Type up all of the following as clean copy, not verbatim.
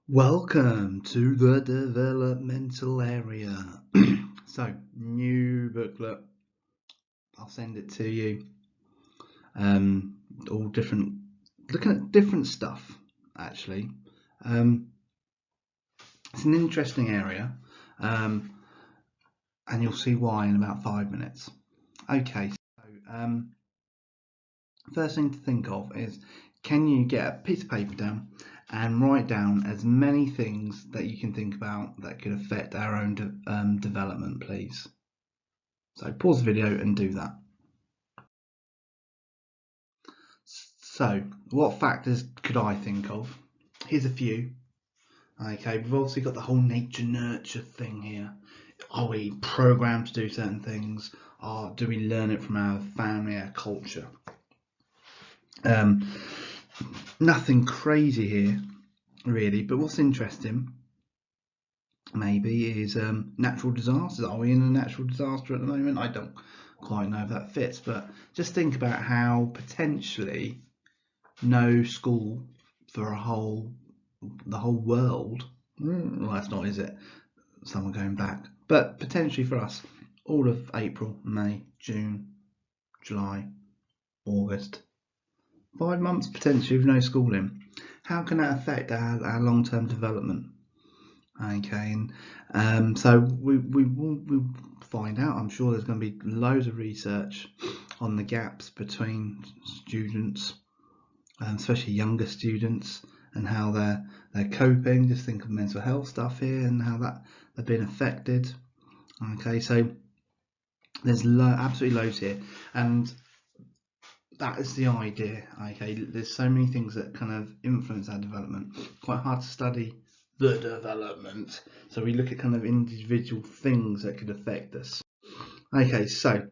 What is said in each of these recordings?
Welcome to the developmental area. So, new booklet. I'll send it to you. All different, looking at different stuff, actually. It's an interesting area, and you'll see why in about 5 minutes. Okay, so first thing to think of is, can you get a piece of paper down and write down as many things that you can think about that could affect our own development, please? So pause the video and do that. So what factors could I think of? Here's a few. Okay, we've obviously got the whole nature nurture thing here. Are we programmed to do certain things? Or do we learn it from our family, our culture? Nothing crazy here, really, but what's interesting maybe is natural disasters. Are we in a natural disaster at the moment? I don't quite know if that fits, but just think about how potentially no school for the whole world. Well, that's not, is it? Someone going back, but potentially for us, all of April, May, June, July, August, 5 months potentially with no schooling. How can that affect our long-term development? Okay, and so we'll find out. I'm sure there's going to be loads of research on the gaps between students, especially younger students, and how they're coping. Just think of mental health stuff here and how that they've been affected. Okay, so there's absolutely loads here, and that is the idea. Okay, there's so many things that kind of influence our development. Quite hard to study the development, so we look at kind of individual things that could affect us. Okay, so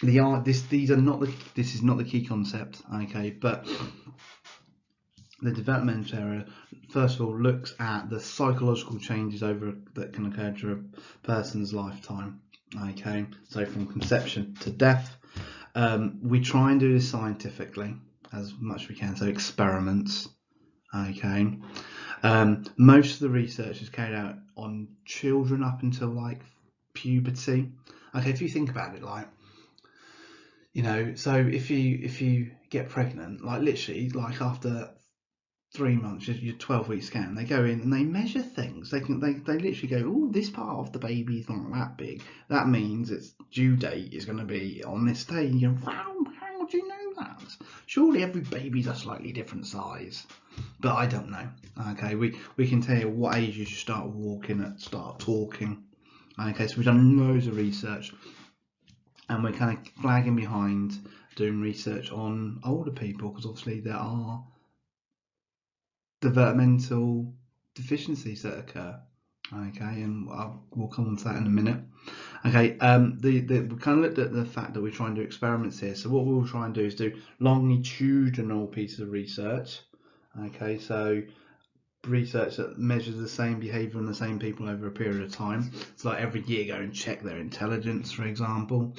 this is not the key concept. Okay, but the developmental area first of all looks at the psychological changes that can occur during a person's lifetime. Okay, so from conception to death. We try and do this scientifically as much as we can, so experiments. Okay, most of the research is carried out on children up until like puberty. Okay, if you think about it, like, you know, so if you get pregnant, like literally, like after 3 months, your 12-week scan, they go in and they measure things. They literally go, oh, this part of the baby's not that big. That means its due date is going to be on this day. And you go, wow, how do you know that? Surely every baby's a slightly different size. But I don't know. Okay, we can tell you what age you should start walking and start talking. Okay, so we've done loads of research, and we're kind of flagging behind doing research on older people because obviously there are developmental deficiencies that occur. Okay, and we'll come on to that in a minute. Okay, we kind of looked at the fact that we're trying to do experiments here. So what we'll try and do is do longitudinal pieces of research. Okay, so research that measures the same behaviour in the same people over a period of time. So like every year go and check their intelligence, for example.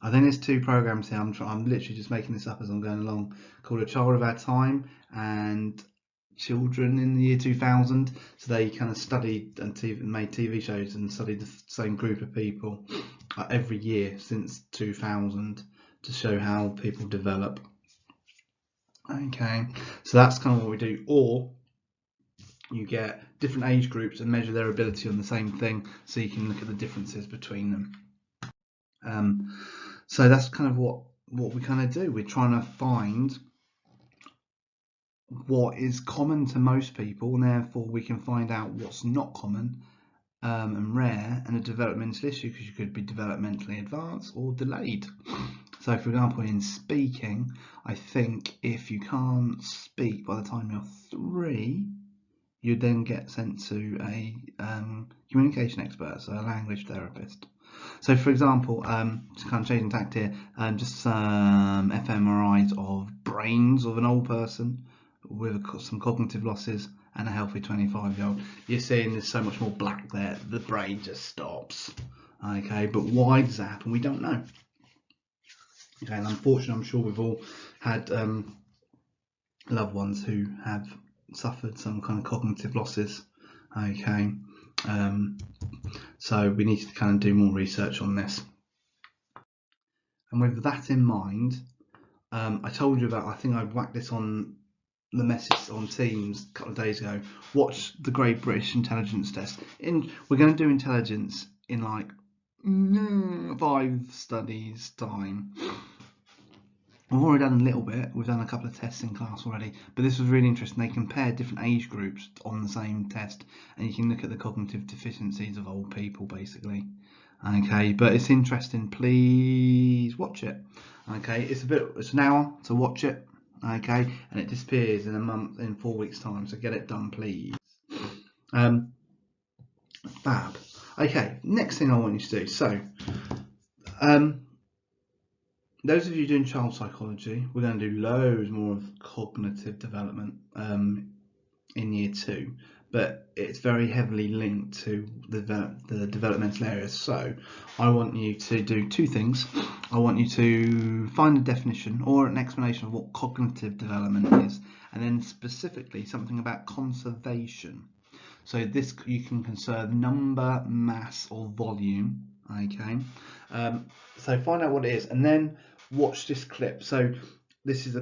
I think there's 2 programs here. I'm literally just making this up as I'm going along, called A Child of Our Time and Children in the Year 2000. So they kind of studied and made TV shows and studied the same group of people every year since 2000 to show how people develop. Okay, so that's kind of what we do. Or you get different age groups and measure their ability on the same thing, so you can look at the differences between them. So that's kind of what we kind of do. We're trying to find what is common to most people, and therefore we can find out what's not common and rare and a developmental issue, because you could be developmentally advanced or delayed. So for example, in speaking, I think if you can't speak by the time you're 3, you then get sent to a communication expert, so a language therapist. So for example, just kind of changing tact here, just some fMRIs of brains of an old person with some cognitive losses and a healthy 25-year-old. You're seeing there's so much more black there, the brain just stops. Okay, but why does that happen? We don't know. Okay, and unfortunately, I'm sure we've all had loved ones who have suffered some kind of cognitive losses. Okay, so we need to kind of do more research on this. And with that in mind, I told you about, I think I whacked this on the message on Teams a couple of days ago. Watch the Great British Intelligence Test. We're going to do intelligence in like 5 studies time. We've already done a little bit. We've done a couple of tests in class already, but this was really interesting. They compared different age groups on the same test, and you can look at the cognitive deficiencies of old people, basically. Okay, but it's interesting. Please watch it. Okay, it's an hour to watch it. Okay, and it disappears in 4 weeks' time. So get it done, please. Fab. Okay, next thing I want you to do. So, those of you doing child psychology, we're going to do loads more of cognitive development in year 2, but it's very heavily linked to the developmental areas. So I want you to do 2 things. I want you to find a definition or an explanation of what cognitive development is, and then specifically something about conservation. So this, you can conserve number, mass or volume. Okay, so find out what it is and then watch this clip. So this is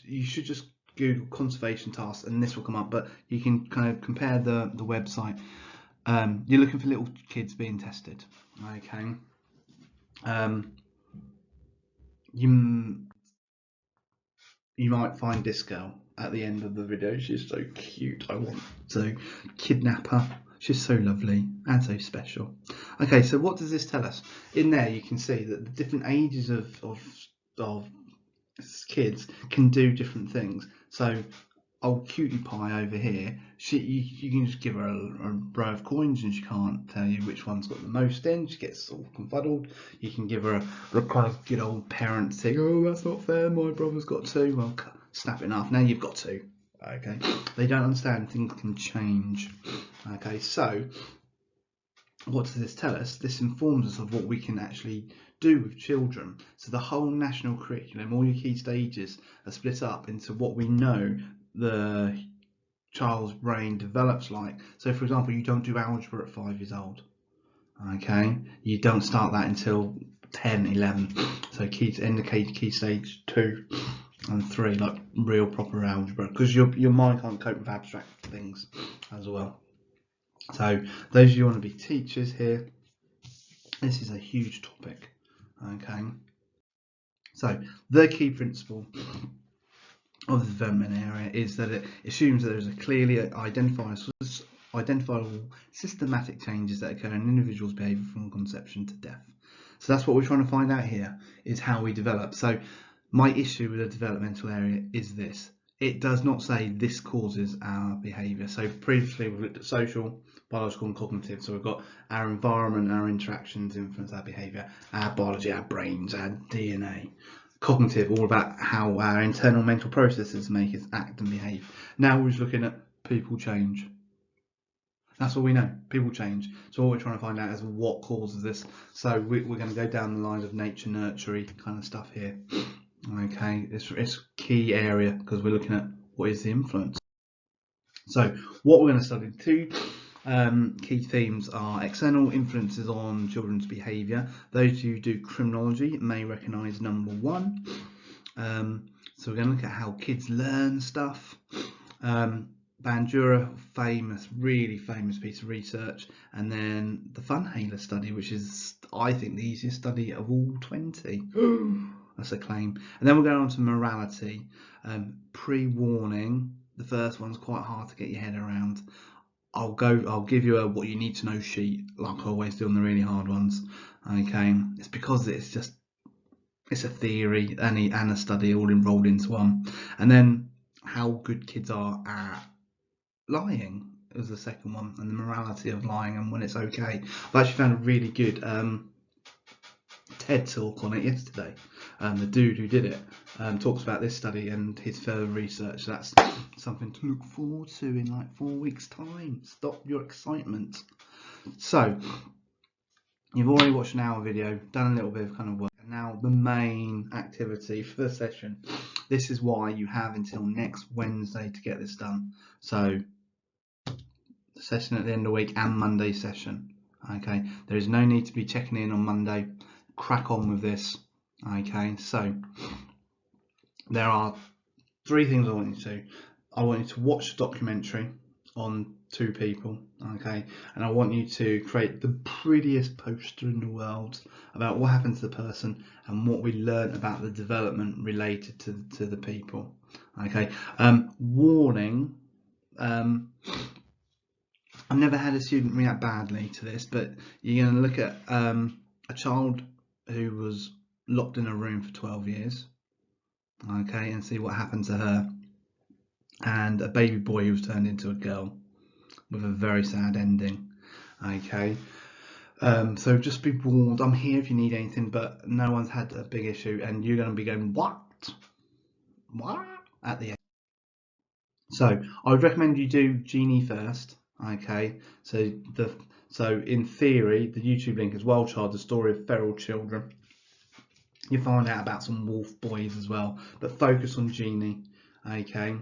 you should just Google conservation tasks and this will come up, but you can kind of compare the website. You're looking for little kids being tested. Okay, you might find this girl at the end of the video. She's so cute. I want to kidnap her. She's so lovely and so special. Okay, so what does this tell us? In there you can see that the different ages of kids can do different things. So old cutie pie over here, you can just give her a row of coins and she can't tell you which one's got the most in. She gets all confuddled. You can give her a kind of good old parent thing. Oh, that's not fair, my brother's got 2. Well, snap it in half. Now you've got 2. Okay, they don't understand things can change. Okay, so what does this tell us? This informs us of what we can actually do with children. So the whole national curriculum, all your key stages, are split up into what we know the child's brain develops like. So for example, you don't do algebra at 5 years old. Okay, you don't start that until 10, 11. So indicate key stage 2 and 3, like real proper algebra, because your mind can't cope with abstract things as well. So those of you who want to be teachers here, this is a huge topic. Okay, so the key principle of the development area is that it assumes that there's a clearly identifiable systematic changes that occur in an individual's behaviour from conception to death. So that's what we're trying to find out here, is how we develop. So my issue with the developmental area is this: it does not say this causes our behaviour. So previously we've looked at social, biological and cognitive. So we've got our environment, our interactions influence our behaviour, our biology, our brains, our DNA. Cognitive, all about how our internal mental processes make us act and behave. Now we're just looking at people change. That's all we know. People change. So what we're trying to find out is what causes this. So we're going to go down the lines of nature nurture kind of stuff here. Okay, it's a key area because we're looking at what is the influence. So what we're going to study, 2 key themes are external influences on children's behaviour. Those who do criminology may recognise number 1. So we're going to look at how kids learn stuff. Bandura, really famous piece of research, and then the Funhaler study, which is, I think, the easiest study of all 20. That's a claim. And then we'll go on to morality. Pre-warning, the first one's quite hard to get your head around. I'll give you a what you need to know sheet, like I always do on the really hard ones. Okay, it's because it's a theory and a study all enrolled into one. And then how good kids are at lying is the second one, and the morality of lying and when it's okay. I actually found a really good TED talk on it yesterday. The dude who did it talks about this study and his further research. So that's something to look forward to in like 4 weeks' time. Stop your excitement. So you've already watched an hour video, done a little bit of kind of work, and now the main activity for the session. this is why you have until next Wednesday to get this done. So the session at the end of the week and Monday session. Okay, there is no need to be checking in on Monday. Crack on with this. Okay, so there are 3 things I want you to do. I want you to watch a documentary on 2 people, okay, and I want you to create the prettiest poster in the world about what happened to the person and what we learned about the development related to the people. Okay, warning, I've never had a student react badly to this, but you're going to look at a child who was locked in a room for 12 years, okay, and see what happened to her, and a baby boy who was turned into a girl with a very sad ending. Okay, so just be warned, I'm here if you need anything, but no one's had a big issue, and you're going to be going what at the end. So I would recommend you do Genie first. Okay, so in theory the YouTube link is Wild Child, the story of feral children. You find out about some wolf boys as well, but focus on Genie. Okay,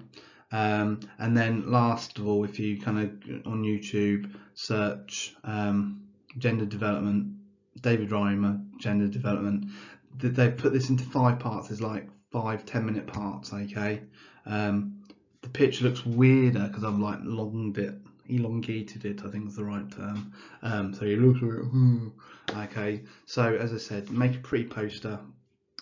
and then last of all, if you kind of on YouTube search gender development, David Reimer gender development, they put this into 5 parts. There's like 5-10 minute parts. Okay, the picture looks weirder because I've like elongated it, I think is the right term. So it looks okay. So as I said, make a pretty poster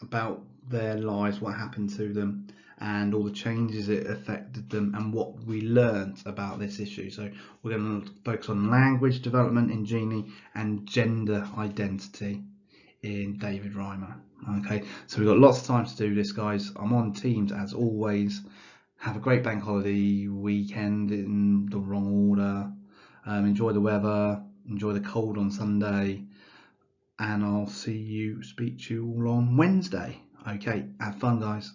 about their lives, what happened to them, and all the changes it affected them, and what we learned about this issue. So we're going to focus on language development in Genie and gender identity in David Reimer. Okay, so we've got lots of time to do this, guys. I'm on Teams as always. Have a great bank holiday weekend in the wrong order. Enjoy the weather, enjoy the cold on Sunday, and I'll speak to you all on Wednesday. Okay, have fun, guys.